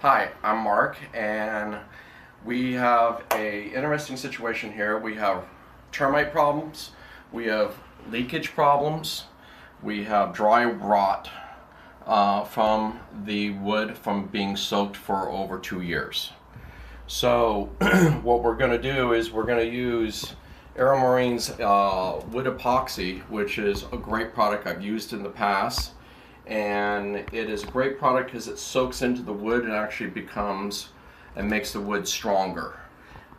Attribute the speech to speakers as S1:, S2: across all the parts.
S1: Hi, I'm Mark, and we have a interesting situation here. We have termite problems, we have leakage problems, we have dry rot from the wood from being soaked for over 2 years. So what we're going to do is we're going to use AeroMarine's wood epoxy, which is a great product I've used in the past. And it is a great product because it soaks into the wood and actually becomes and makes the wood stronger.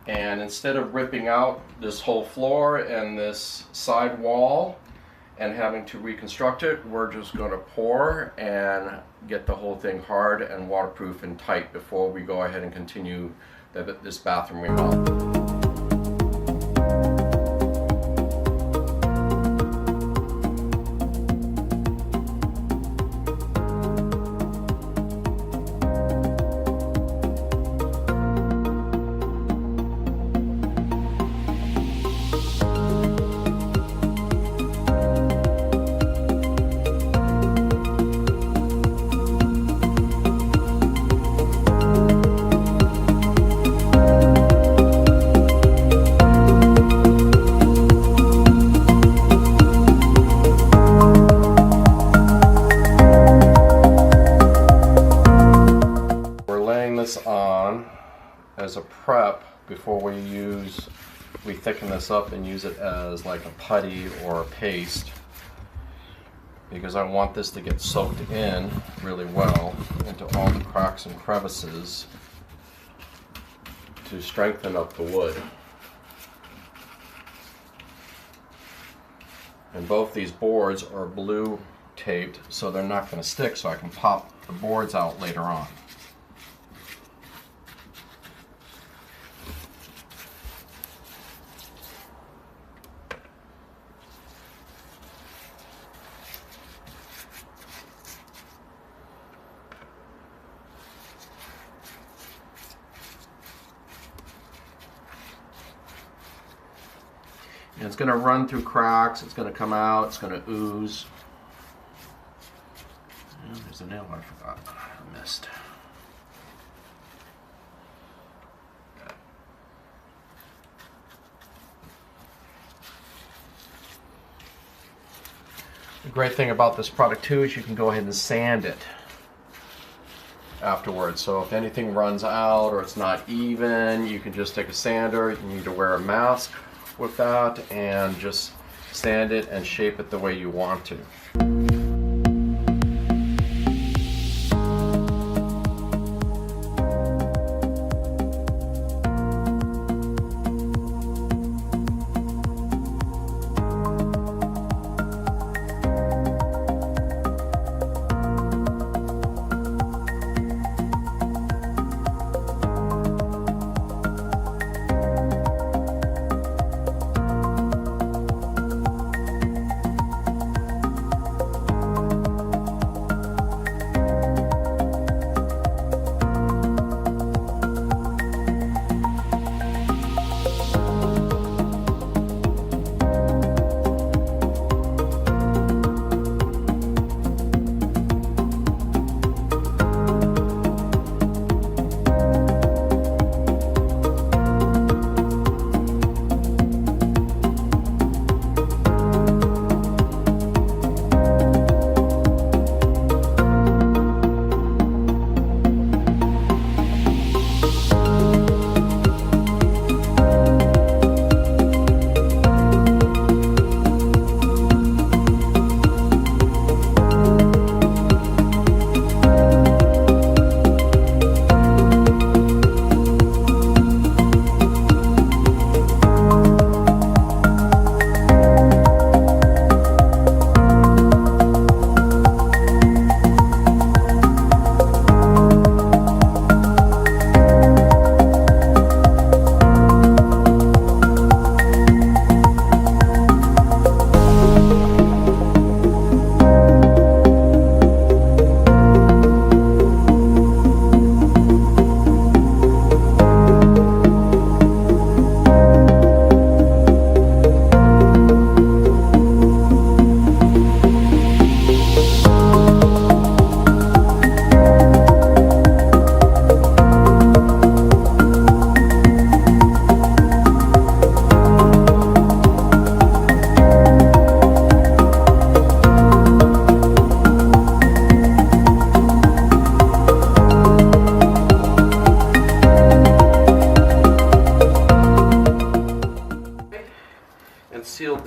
S1: And instead of ripping out this whole floor and this side wall and having to reconstruct it, we're just going to pour and get the whole thing hard and waterproof and tight before we go ahead and continue this bathroom remodel. On as a prep before we thicken this up and use it as like a putty or a paste, because I want this to get soaked in really well into all the cracks and crevices to strengthen up the wood. And both these boards are blue taped, so they're not going to stick, so I can pop the boards out later on. And it's going to run through cracks, it's going to come out, it's going to ooze. Oh, there's a nail I forgot. I missed. The great thing about this product too is you can go ahead and sand it afterwards. So if anything runs out or it's not even, you can just take a sander. You need to wear a mask with that and just sand it and shape it the way you want to.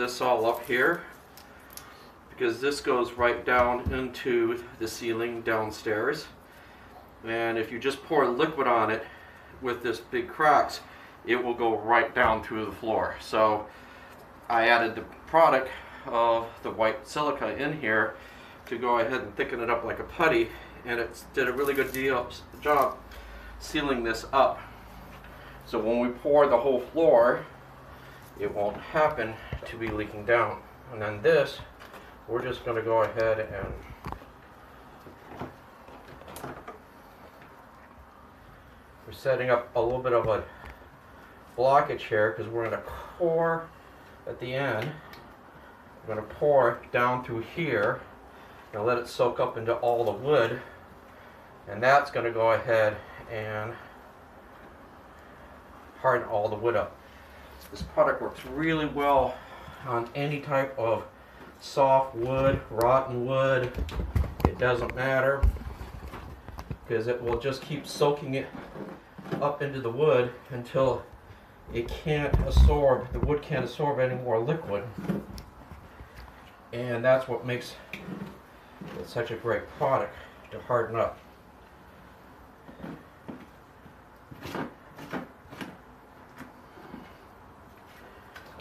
S1: this all up here because this goes right down into the ceiling downstairs. And if you just pour liquid on it with this big cracks, it will go right down through the floor. So I added the product of the white silica in here to go ahead and thicken it up like a putty, and it did a really good job sealing this up. So when we pour the whole floor, it won't happen to be leaking down. And then this, we're just going to go ahead and we're setting up a little bit of a blockage here because we're going to pour at the end. We're going to pour down through here and let it soak up into all the wood, and that's going to go ahead and harden all the wood up. This product works really well on any type of soft wood, rotten wood. It doesn't matter because it will just keep soaking it up into the wood until it can't absorb, the wood can't absorb any more liquid. And that's what makes it such a great product to harden up.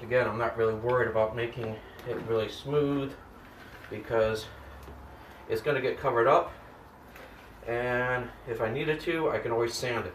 S1: Again, I'm not really worried about making it really smooth because it's going to get covered up, and if I needed to, I can always sand it.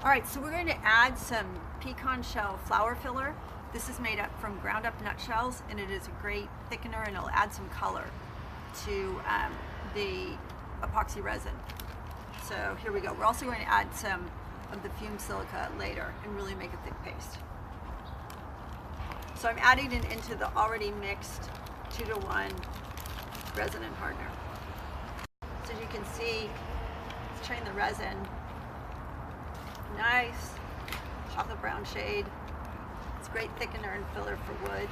S2: Alright, so we're going to add some pecan shell flour filler. This is made up from ground up nutshells, and it is a great thickener, and it'll add some color to the epoxy resin. So here we go. We're also going to add some of the fumed silica later and really make a thick paste. So I'm adding it into the already mixed 2-to-1 resin and hardener. So as you can see, it's turning the resin nice chocolate brown shade. It's a great thickener and filler for wood.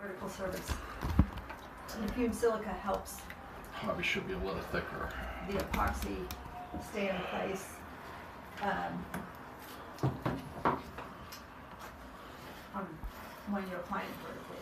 S2: Vertical surface. And the fumed silica helps
S1: Probably should be a little thicker.
S2: the epoxy stay in place. When you're applying it vertically.